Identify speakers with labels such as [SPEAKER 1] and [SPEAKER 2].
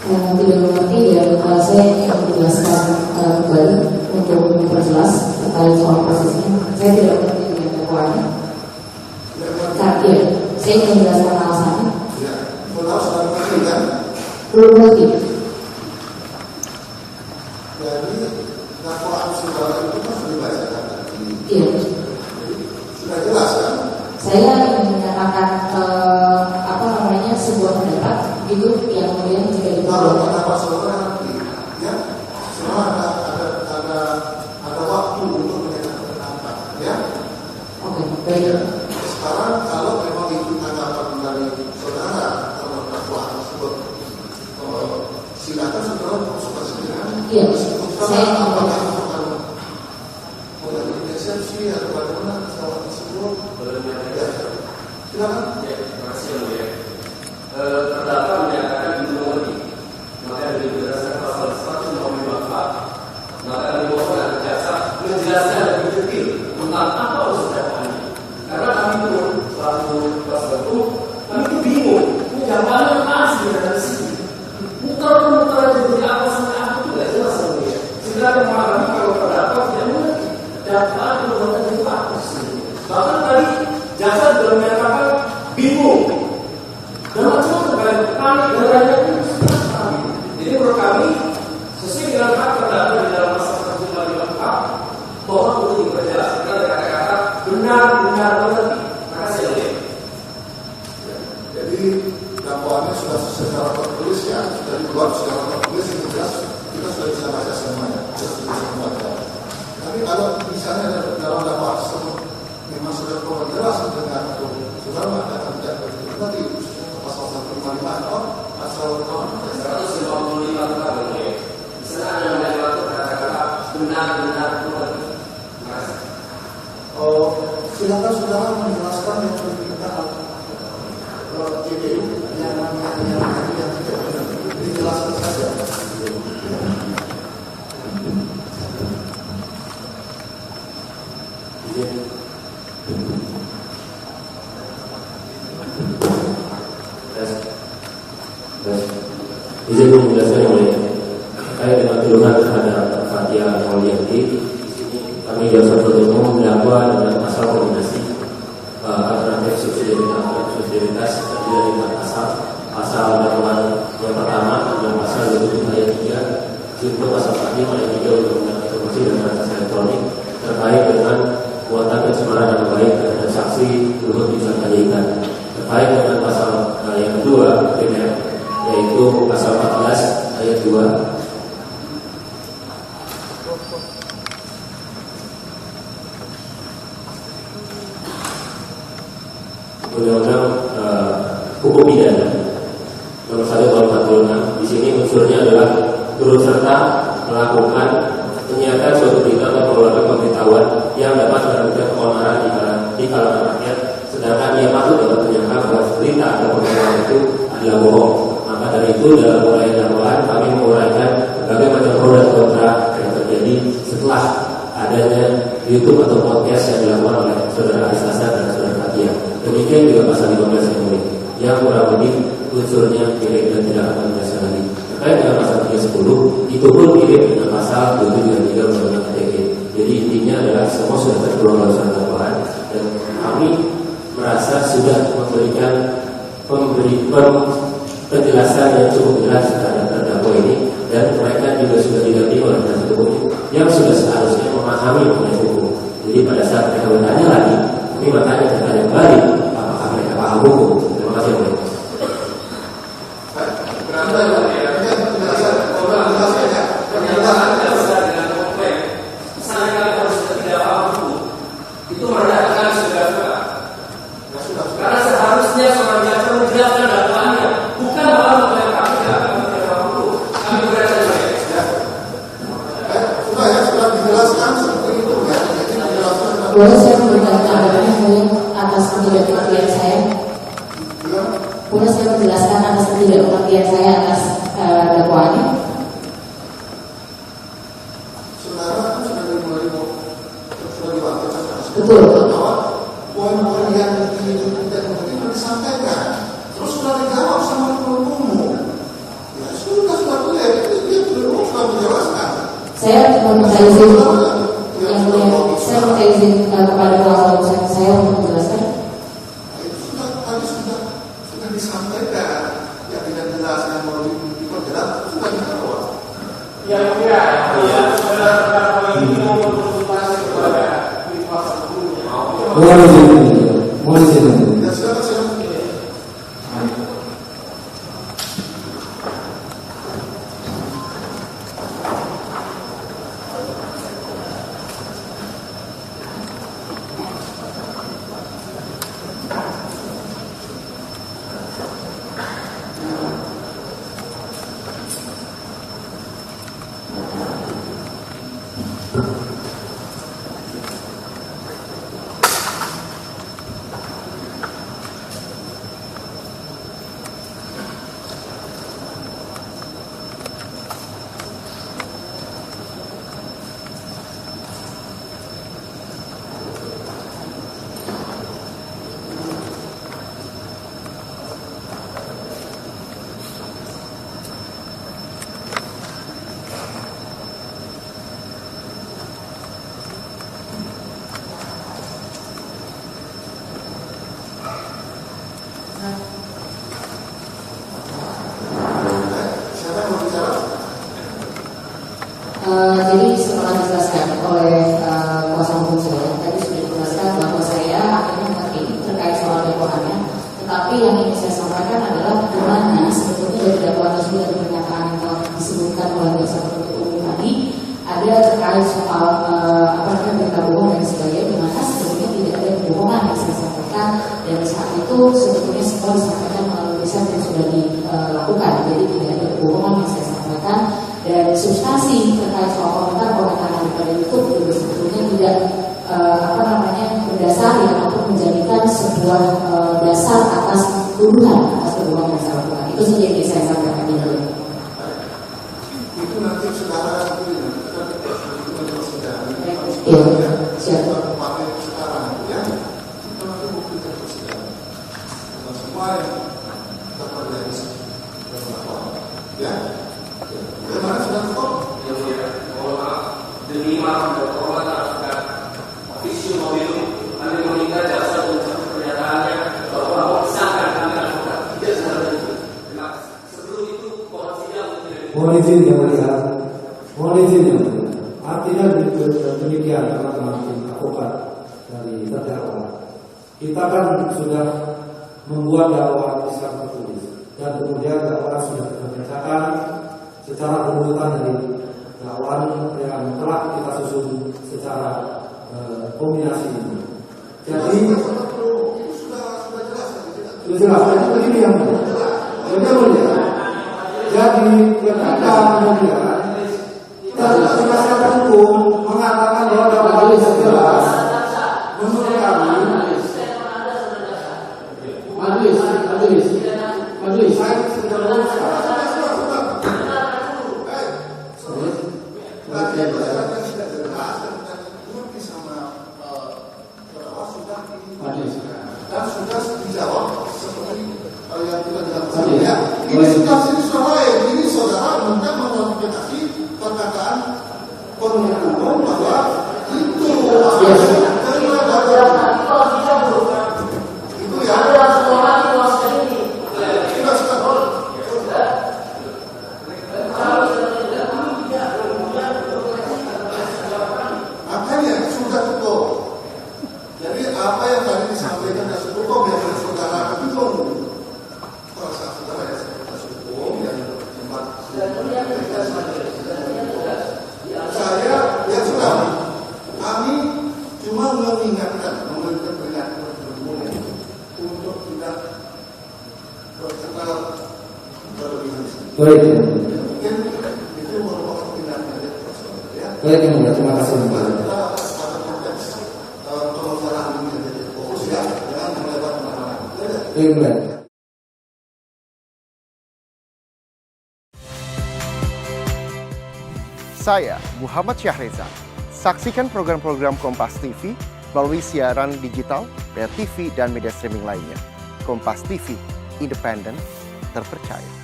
[SPEAKER 1] Tidak mengerti dan saya ingin menjelaskan kembali untuk memperjelas terkait soal prosesnya. Saya tidak mengerti dengan dakwaannya. Iya, saya ingin menjelaskan alasannya.
[SPEAKER 2] Ya, kalau sudah mengerti kan?
[SPEAKER 1] Belum mengerti.
[SPEAKER 2] Jadi dakwaan saudara itu kan sudah dibacakan tadi.
[SPEAKER 1] Iya.
[SPEAKER 2] Sudah jelas kan?
[SPEAKER 1] Saya ingin menyatakan sebuah pendapat gitu yang kemudian jika
[SPEAKER 2] kalau pendapat saudara nanti, ya, semua ada waktu untuk menyatakan pendapat, ya.
[SPEAKER 1] Oke, baik.
[SPEAKER 2] Sekarang kalau memang itu tanggapan dari saudara terhadap dakwaan tersebut, silakan saudara masukkan sendiri.
[SPEAKER 1] Iya. Saya
[SPEAKER 2] apakah mulai eksepsi atau bagaimana soal tersebut? Ya, silakan.
[SPEAKER 3] Ya, terima kasih ya. Terdakwa menyatakan belum mengerti, maka dari berdasarkan pasal 154, maka dimohon jaksa menjelaskan lebih detail tentang apa unsur dakwaan ini. Karena kami pun selaku kuasa hukum, kami itu bingung, ini dakwaan apa sih dari sini? Muter-muter jadi apa sampai apa itu nggak jelas sebenarnya. Segera memahami kalau terdakwa tidak mengerti dakwaan perbuatan itu apa sih? Bahkan tadi jaksa sudah menyatakan bingung. Dan macam terkait panik darahnya itu sangat kami. Jadi menurut kami sesuai dengan hak terdakwa di dalam pasal 154 bahwa untuk diperjelas kita ada kata-kata benar-benar mengerti. Maka saya lihat.
[SPEAKER 2] Jadi dakwaannya sudah secara tertulis ya, sudah dibuat secara tertulis yang jelas kita sudah bisa baca semuanya, sudah bisa membaca. Tapi kalau misalnya dalam dakwaan tersebut memang sudah kurang jelas dengan atau sudah mengatakan tidak begitu tadi. Pasal 155 atau pasal
[SPEAKER 3] 155 ya. Misalnya ada yang mengatur kata-kata benar-benar mengerti.
[SPEAKER 2] Silakan saudara menjelaskan yang berkaitan JPU yang tidak benar. Dijelaskan saja.
[SPEAKER 4] Izin menjelaskan yang mulia terkait dengan tuduhan terhadap Fathia Mauliyanti. Di sini kami jaksa penuntut umum mendakwa dengan pasal kombinasi alternatif subsidiaritas terdiri dari pasal dakwaan yang pertama adalah pasal 27 ayat 3 junto pasal 45 ayat 3 Undang-Undang Informasi dan Transaksi Elektronik terkait dengan muatan pencemaran nama baik terhadap saksi Luhut bin Sarpanjaitan. Terkait dengan pasal yang kedua yaitu pasal 14 ayat 2 Undang-Undang Hukum Pidana nomor 1 tahun 46. Di sini unsurnya adalah turut serta melakukan menyiarkan suatu berita atau mengeluarkan pemberitahuan yang dapat menimbulkan keonaran di kalangan rakyat, sedangkan ia patut dapat menyangka bahwa berita atau pemberitahuan itu adalah bohong. Maka dari itu dalam uraian dakwaan kami menguraikan berbagai macam pro dan kontra yang terjadi setelah adanya YouTube atau podcast yang dilakukan oleh saudara Aris Hasan dan saudara Fathia. Demikian juga pasal 15 yang mulia, yang kurang lebih unsurnya mirip dan tidak akan menjelaskan lagi. Terkait dengan pasal 310 itu pun mirip dengan pasal 723 Undang-Undang ITE. Jadi intinya adalah semua sudah tertuang dalam surat dakwaan dan kami merasa sudah memberikan penjelasan yang cukup jelas terhadap terdakwa ini, dan mereka juga sudah didampingi oleh penasihat hukum yang sudah seharusnya memahami mengenai hukum. Jadi pada saat mereka bertanya lagi, kami bertanya kembali apakah mereka paham hukum. Terima kasih.
[SPEAKER 3] Itu merendahkan saudara. Karena seharusnya seorang jaksa menjelaskan dakwaannya, bukan malah mengatakan kami berada di
[SPEAKER 2] sudah dijelaskan seperti itu ya.
[SPEAKER 1] Boleh saya memberikan tanggapan atas ketidakpengertian saya? Boleh saya menjelaskan atas ketidakpengertian saya atas dakwaannya?
[SPEAKER 2] Saudara kan sudah diwakilkan.
[SPEAKER 1] Betul.
[SPEAKER 2] Bahwa poin-poin yang tidak disampaikan, terus sudah dijawab sama penuntut umum. Ya sudah sudah menjelaskan.
[SPEAKER 1] Saya cuma minta izin yang mulia, saya minta izin kepada kuasa hukum saya untuk menjelaskan.
[SPEAKER 2] Itu sudah disampaikan. Yang tidak jelas yang mau diperjelas sudah dijawab.
[SPEAKER 3] Yang mulia, saudara ini mau berkonsultasi kepada kuasa hukumnya.
[SPEAKER 5] Mohon izin.
[SPEAKER 2] Ya silakan.
[SPEAKER 1] Jadi setelah dijelaskan oleh kuasa hukum saya, tadi sudah dijelaskan bahwa saya akhirnya mengerti terkait soal dakwaannya. Tetapi yang ingin saya sampaikan adalah dimana sebetulnya dari dakwaan tersebut dari pernyataan yang telah disebutkan oleh jaksa penuntut umum tadi ada terkait soal berita bohong dan sebagainya, dimana sebetulnya tidak ada kebohongan yang saya sampaikan dan saat itu sebetulnya semua disampaikan melalui riset yang sudah dilakukan. Jadi tidak ada kebohongan yang saya sampaikan. Dan substansi terkait soal komentar daripada YouTube juga sebetulnya tidak berdasari ataupun menjadikan sebuah dasar atas tuduhan atas kebohongan yang saya lakukan. Itu saja yang saya sampaikan di dalam.
[SPEAKER 2] Itu nanti saudara itu
[SPEAKER 1] Iya, siap.
[SPEAKER 2] pakai sekarang ya. Itu nanti bukti persidangan. Dengan semua yang terjadi ya. Bagaimana sudah kok?
[SPEAKER 3] Yang mulia, mohon maaf, demi maaf dan kehormatan Officium Nobilum, kami meminta jaksa untuk pernyataannya bahwa mengesahkan kami advokat tidak secara itu. Terima kasih. Sebelum itu, mohon sidang untuk
[SPEAKER 5] Mohon izin yang mulia. Mohon izin yang mulia. Artinya demikian teman-teman tim advokat dari terdakwa. Kita kan sudah membuat dakwaan secara tertulis dan kemudian dakwaan sudah kita bacakan secara runtutan dari dakwaan yang telah kita susun secara kombinasi ini. Jadi
[SPEAKER 2] sudah jelas.
[SPEAKER 5] jelas. Jadi begini yang mulia. Jadi ketika kemudian penasihat hukum mengatakan bahwa dakwaan itu jelas, menurut kami majelis saya sudah luruskan.
[SPEAKER 2] Dan sudah dijawab seperti yang kita jelaskan ya. Ini sudah lain. Ini saudara minta mengonfirmasi perkataan penuntut umum bahwa itu itu ya. Makanya sudah cukup. Jadi apa yang tadi disampaikan dari hukum yang saudara bingung, perasaan saudara ya hukum yang sempat saya ya sudah. Kami cuma mengingatkan, memberikan peringatan untuk tidak berkenal berlebihan.
[SPEAKER 5] Baik.
[SPEAKER 2] Mungkin itu merupakan tindakan dari personal ya.
[SPEAKER 5] Baik yang mulia, terima kasih.
[SPEAKER 2] Kita pada konteks pembicaraan ini jadi fokus ya, jangan melebar kemana-mana.
[SPEAKER 5] Baik.
[SPEAKER 6] Saya Muhammad Syahreza. Saksikan program-program Kompas TV melalui siaran digital, pay TV, dan media streaming lainnya. Kompas TV, independen, terpercaya.